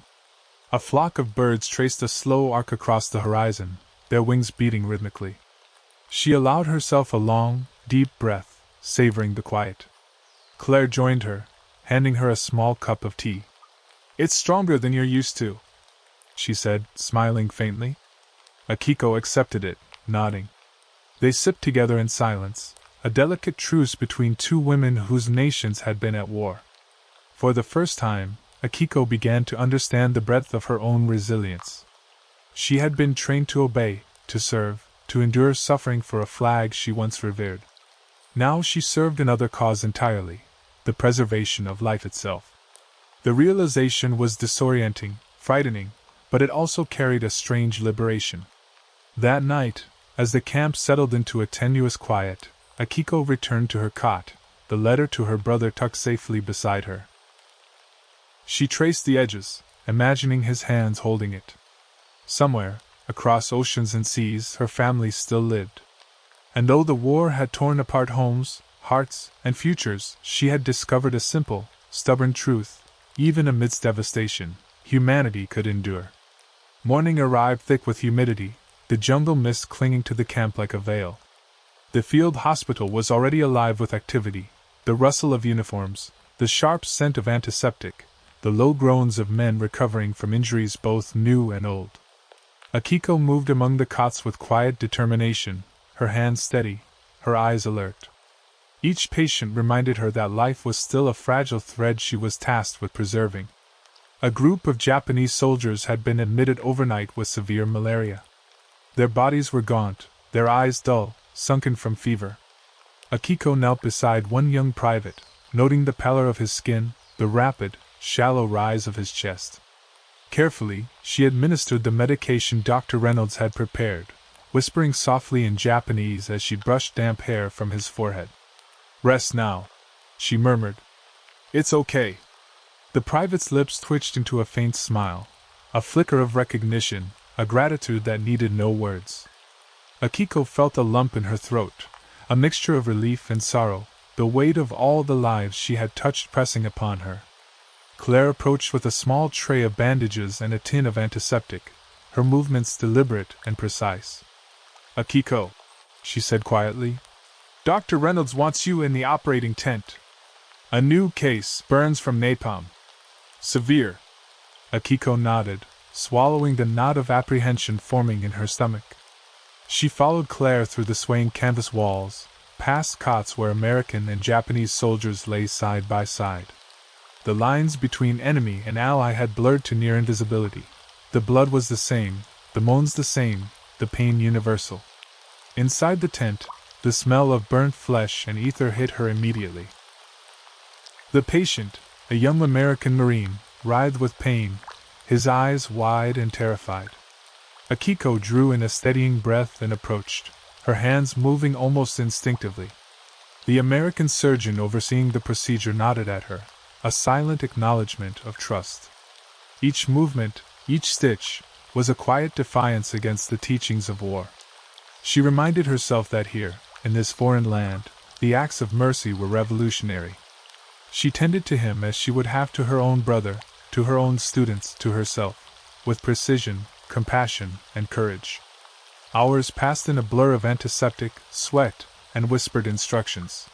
A: A flock of birds traced a slow arc across the horizon, their wings beating rhythmically. She allowed herself a long, deep breath, savoring the quiet. Claire joined her, handing her a small cup of tea. "It's stronger than you're used to," she said, smiling faintly. Akiko accepted it, nodding. They sipped together in silence, a delicate truce between two women whose nations had been at war. For the first time, Akiko began to understand the breadth of her own resilience. She had been trained to obey, to serve, to endure suffering for a flag she once revered. Now she served another cause entirely, the preservation of life itself. The realization was disorienting, frightening, but it also carried a strange liberation. That night, as the camp settled into a tenuous quiet, Akiko returned to her cot, the letter to her brother tucked safely beside her. She traced the edges, imagining his hands holding it. Somewhere, across oceans and seas, her family still lived. And though the war had torn apart homes, hearts, and futures, she had discovered a simple, stubborn truth: even amidst devastation, humanity could endure. Morning arrived thick with humidity, the jungle mist clinging to the camp like a veil. The field hospital was already alive with activity, the rustle of uniforms, the sharp scent of antiseptic, the low groans of men recovering from injuries both new and old. Akiko moved among the cots with quiet determination, her hands steady, her eyes alert. Each patient reminded her that life was still a fragile thread she was tasked with preserving. A group of Japanese soldiers had been admitted overnight with severe malaria. Their bodies were gaunt, their eyes dull, sunken from fever. Akiko knelt beside one young private, noting the pallor of his skin, the rapid, shallow rise of his chest. Carefully, she administered the medication Dr. Reynolds had prepared, whispering softly in Japanese as she brushed damp hair from his forehead. "Rest now," she murmured. "It's okay." The private's lips twitched into a faint smile, a flicker of recognition, a gratitude that needed no words. Akiko felt a lump in her throat, a mixture of relief and sorrow, the weight of all the lives she had touched pressing upon her. Claire approached with a small tray of bandages and a tin of antiseptic, her movements deliberate and precise. "Akiko," she said quietly, "Dr. Reynolds wants you in the operating tent. A new case, burns from napalm. Severe." Akiko nodded, swallowing the knot of apprehension forming in her stomach. She followed Claire through the swaying canvas walls, past cots where American and Japanese soldiers lay side by side. The lines between enemy and ally had blurred to near invisibility. The blood was the same, the moans the same, the pain universal. Inside the tent, the smell of burnt flesh and ether hit her immediately. The patient, a young American Marine, writhed with pain, his eyes wide and terrified. Akiko drew in a steadying breath and approached, her hands moving almost instinctively. The American surgeon overseeing the procedure nodded at her, a silent acknowledgement of trust. Each movement, each stitch, was a quiet defiance against the teachings of war. She reminded herself that here, in this foreign land, the acts of mercy were revolutionary. She tended to him as she would have to her own brother, to her own students, to herself, with precision, compassion, and courage. Hours passed in a blur of antiseptic, sweat, and whispered instructions.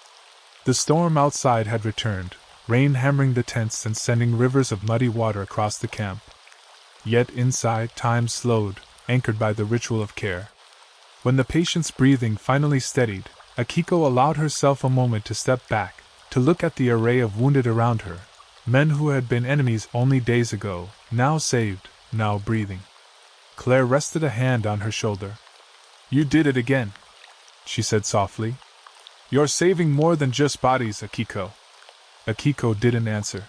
A: The storm outside had returned, rain hammering the tents and sending rivers of muddy water across the camp. Yet inside, time slowed, anchored by the ritual of care. When the patient's breathing finally steadied, Akiko allowed herself a moment to step back, to look at the array of wounded around her, men who had been enemies only days ago, now saved, now breathing. Claire rested a hand on her shoulder. "You did it again," she said softly. "You're saving more than just bodies, Akiko." Akiko didn't answer.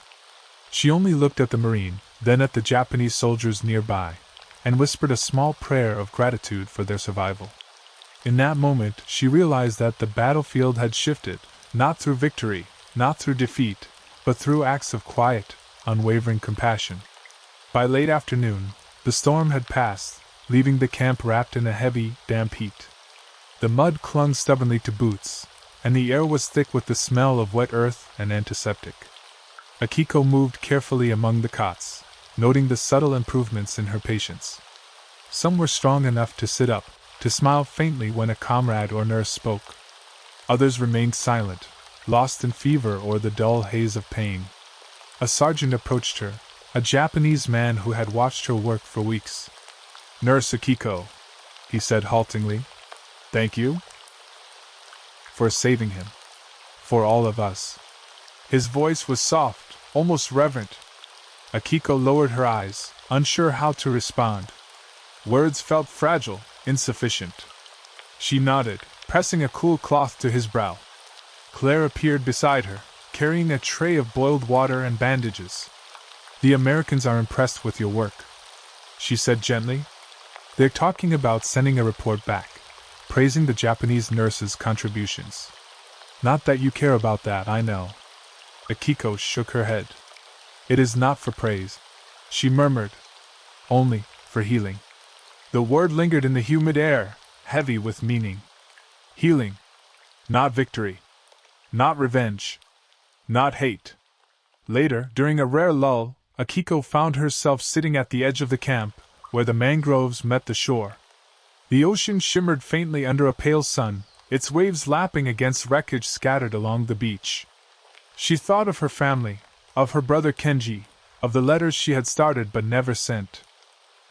A: She only looked at the Marine, then at the Japanese soldiers nearby, and whispered a small prayer of gratitude for their survival. In that moment, she realized that the battlefield had shifted, not through victory, not through defeat, but through acts of quiet, unwavering compassion. By late afternoon, the storm had passed, leaving the camp wrapped in a heavy, damp heat. The mud clung stubbornly to boots, and the air was thick with the smell of wet earth and antiseptic. Akiko moved carefully among the cots, noting the subtle improvements in her patients. Some were strong enough to sit up, to smile faintly when a comrade or nurse spoke. Others remained silent, lost in fever or the dull haze of pain. A sergeant approached her, a Japanese man who had watched her work for weeks. "Nurse Akiko," he said haltingly. "Thank you for saving him. For all of us." His voice was soft, almost reverent. Akiko lowered her eyes, unsure how to respond. Words felt fragile, insufficient. She nodded, pressing a cool cloth to his brow. Claire appeared beside her, carrying a tray of boiled water and bandages. "The Americans are impressed with your work," she said gently. "They're talking about sending a report back, praising the Japanese nurses' contributions. Not that you care about that, I know." Akiko shook her head. "It is not for praise," she murmured. "Only for healing." The word lingered in the humid air, heavy with meaning. Healing. Not victory. Not revenge. Not hate. Later, during a rare lull, Akiko found herself sitting at the edge of the camp, where the mangroves met the shore. The ocean shimmered faintly under a pale sun, its waves lapping against wreckage scattered along the beach. She thought of her family, of her brother Kenji, of the letters she had started but never sent.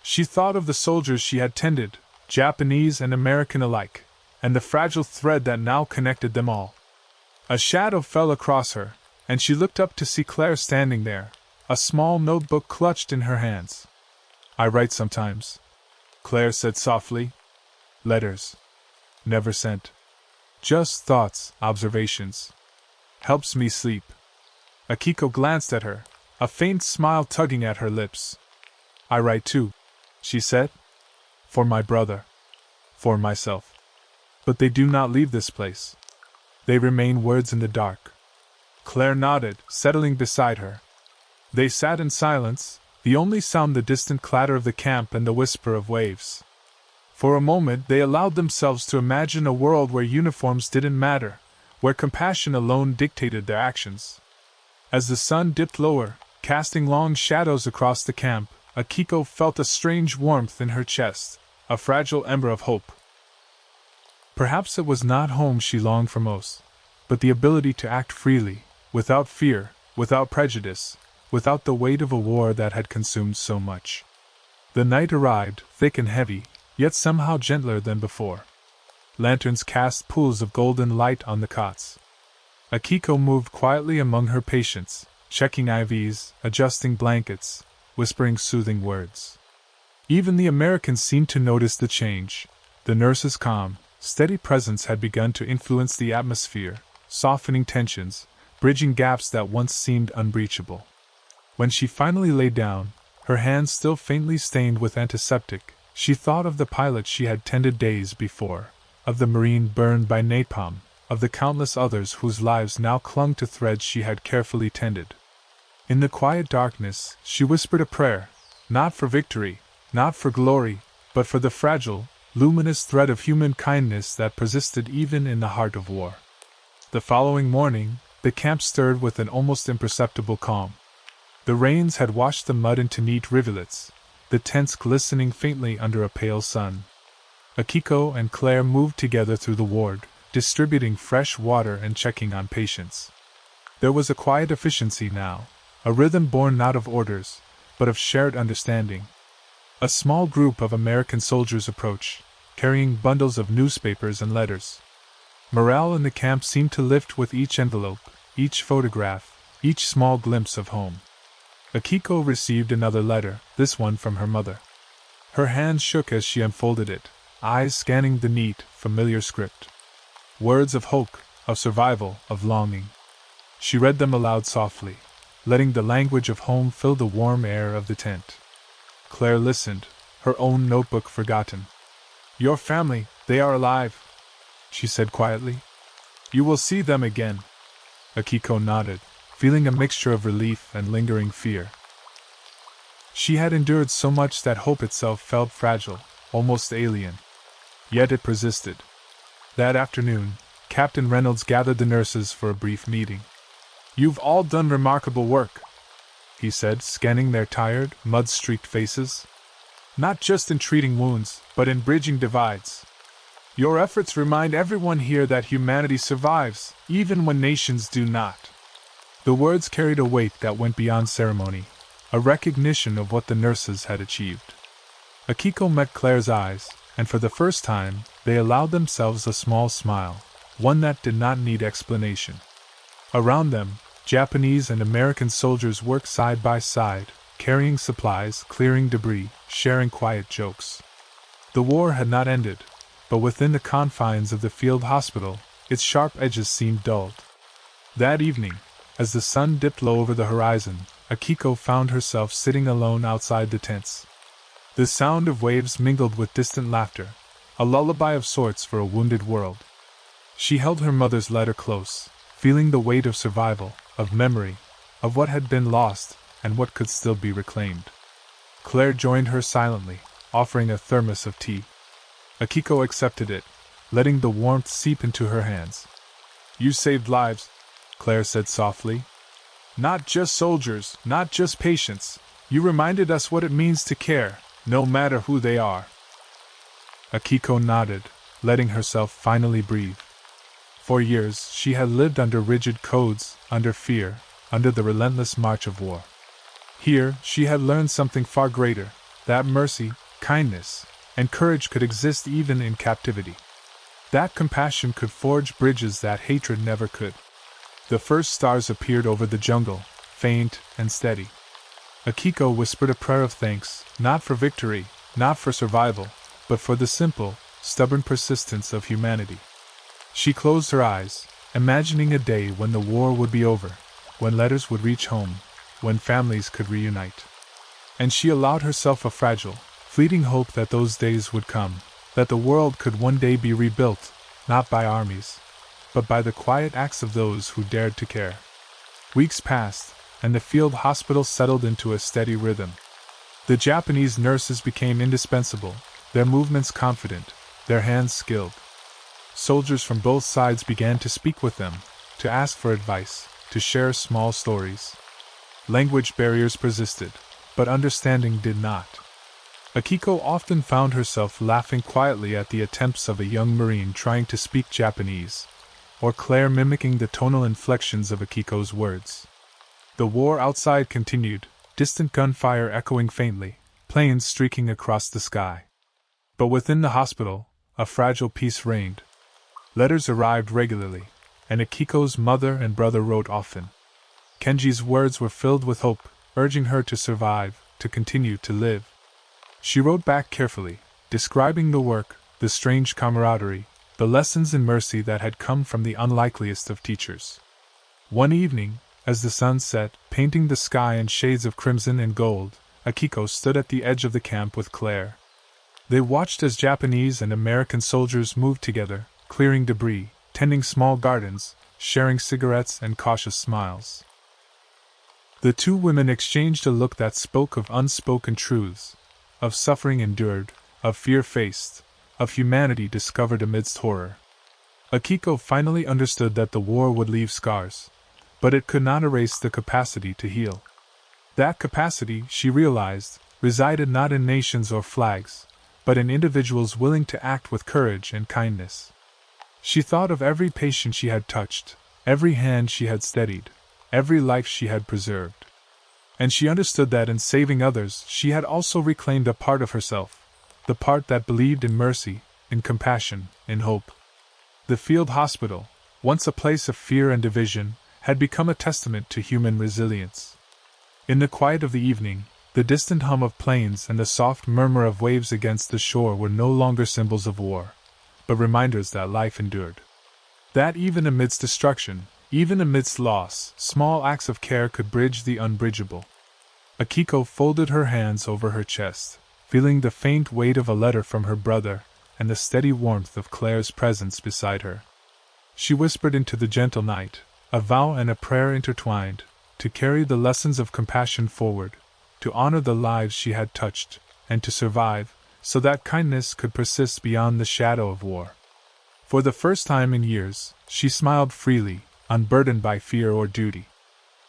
A: She thought of the soldiers she had tended, Japanese and American alike, and the fragile thread that now connected them all. A shadow fell across her, and she looked up to see Claire standing there, a small notebook clutched in her hands. "I write sometimes," Claire said softly. "Letters. Never sent. Just thoughts, observations. Helps me sleep." Akiko glanced at her, a faint smile tugging at her lips. "I write too," she said. "For my brother. For myself. But they do not leave this place. They remain words in the dark." Claire nodded, settling beside her. They sat in silence, the only sound the distant clatter of the camp and the whisper of waves. For a moment they allowed themselves to imagine a world where uniforms didn't matter, where compassion alone dictated their actions. As the sun dipped lower, casting long shadows across the camp, Akiko felt a strange warmth in her chest, a fragile ember of hope. Perhaps it was not home she longed for most, but the ability to act freely, without fear, without prejudice, without the weight of a war that had consumed so much. The night arrived, thick and heavy, yet somehow gentler than before. Lanterns cast pools of golden light on the cots. Akiko moved quietly among her patients, checking IVs, adjusting blankets, whispering soothing words. Even the Americans seemed to notice the change. The nurse's calm, steady presence had begun to influence the atmosphere, softening tensions, bridging gaps that once seemed unbreachable. When she finally lay down, her hands still faintly stained with antiseptic, she thought of the pilot she had tended days before, of the Marine burned by napalm, of the countless others whose lives now clung to threads she had carefully tended. In the quiet darkness, she whispered a prayer, not for victory, not for glory, but for the fragile, luminous thread of human kindness that persisted even in the heart of war. The following morning, the camp stirred with an almost imperceptible calm. The rains had washed the mud into neat rivulets, the tents glistening faintly under a pale sun. Akiko and Claire moved together through the ward, distributing fresh water and checking on patients. There was a quiet efficiency now, a rhythm born not of orders, but of shared understanding. A small group of American soldiers approached, carrying bundles of newspapers and letters. Morale in the camp seemed to lift with each envelope, each photograph, each small glimpse of home. Akiko received another letter, this one from her mother. Her hands shook as she unfolded it, eyes scanning the neat, familiar script. Words of hope, of survival, of longing. She read them aloud softly, letting the language of home fill the warm air of the tent. Claire listened, her own notebook forgotten. "Your family, they are alive," she said quietly. "You will see them again." Akiko nodded, feeling a mixture of relief and lingering fear. She had endured so much that hope itself felt fragile, almost alien. Yet it persisted. That afternoon, Captain Reynolds gathered the nurses for a brief meeting. "You've all done remarkable work," he said, scanning their tired, mud-streaked faces. "Not just in treating wounds, but in bridging divides. Your efforts remind everyone here that humanity survives, even when nations do not. The words carried a weight that went beyond ceremony, a recognition of what the nurses had achieved. Akiko met Claire's eyes, and for the first time, they allowed themselves a small smile, one that did not need explanation. Around them, Japanese and American soldiers worked side by side, carrying supplies, clearing debris, sharing quiet jokes. The war had not ended, but within the confines of the field hospital, its sharp edges seemed dulled. That evening, as the sun dipped low over the horizon, Akiko found herself sitting alone outside the tents. The sound of waves mingled with distant laughter, a lullaby of sorts for a wounded world. She held her mother's letter close, feeling the weight of survival, of memory, of what had been lost and what could still be reclaimed. Claire joined her silently, offering a thermos of tea. Akiko accepted it, letting the warmth seep into her hands. "You saved lives," Claire said softly. "Not just soldiers, not just patients. You reminded us what it means to care, no matter who they are." Akiko nodded, letting herself finally breathe. For years, she had lived under rigid codes, under fear, under the relentless march of war. Here, she had learned something far greater, that mercy, kindness, and courage could exist even in captivity. That compassion could forge bridges that hatred never could. The first stars appeared over the jungle, faint and steady. Akiko whispered a prayer of thanks, not for victory, not for survival, but for the simple, stubborn persistence of humanity. She closed her eyes, imagining a day when the war would be over, when letters would reach home, when families could reunite. And she allowed herself a fragile, fleeting hope that those days would come, that the world could one day be rebuilt, not by armies, but by the quiet acts of those who dared to care. Weeks passed, and the field hospital settled into a steady rhythm. The Japanese nurses became indispensable, their movements confident, their hands skilled. Soldiers from both sides began to speak with them, to ask for advice, to share small stories. Language barriers persisted, but understanding did not. Akiko often found herself laughing quietly at the attempts of a young Marine trying to speak Japanese, or Claire mimicking the tonal inflections of Akiko's words. The war outside continued, distant gunfire echoing faintly, planes streaking across the sky. But within the hospital, a fragile peace reigned. Letters arrived regularly, and Akiko's mother and brother wrote often. Kenji's words were filled with hope, urging her to survive, to continue to live. She wrote back carefully, describing the work, the strange camaraderie, the lessons in mercy that had come from the unlikeliest of teachers. One evening, as the sun set, painting the sky in shades of crimson and gold, Akiko stood at the edge of the camp with Claire. They watched as Japanese and American soldiers moved together, clearing debris, tending small gardens, sharing cigarettes and cautious smiles. The two women exchanged a look that spoke of unspoken truths, of suffering endured, of fear faced, of humanity discovered amidst horror. Akiko finally understood that the war would leave scars, but it could not erase the capacity to heal. That capacity, she realized, resided not in nations or flags, but in individuals willing to act with courage and kindness. She thought of every patient she had touched, every hand she had steadied, every life she had preserved. And she understood that in saving others she had also reclaimed a part of herself, the part that believed in mercy, in compassion, in hope. The field hospital, once a place of fear and division, had become a testament to human resilience. In the quiet of the evening, the distant hum of planes and the soft murmur of waves against the shore were no longer symbols of war, but reminders that life endured. That even amidst destruction, even amidst loss, small acts of care could bridge the unbridgeable. Akiko folded her hands over her chest, feeling the faint weight of a letter from her brother and the steady warmth of Claire's presence beside her. She whispered into the gentle night, a vow and a prayer intertwined, to carry the lessons of compassion forward, to honor the lives she had touched, and to survive, so that kindness could persist beyond the shadow of war. For the first time in years, she smiled freely, unburdened by fear or duty.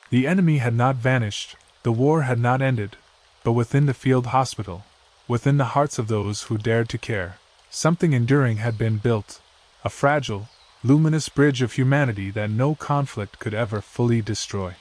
A: The enemy had not vanished, the war had not ended, but within the field hospital, within the hearts of those who dared to care, Something enduring had been built, a fragile, luminous bridge of humanity that no conflict could ever fully destroy.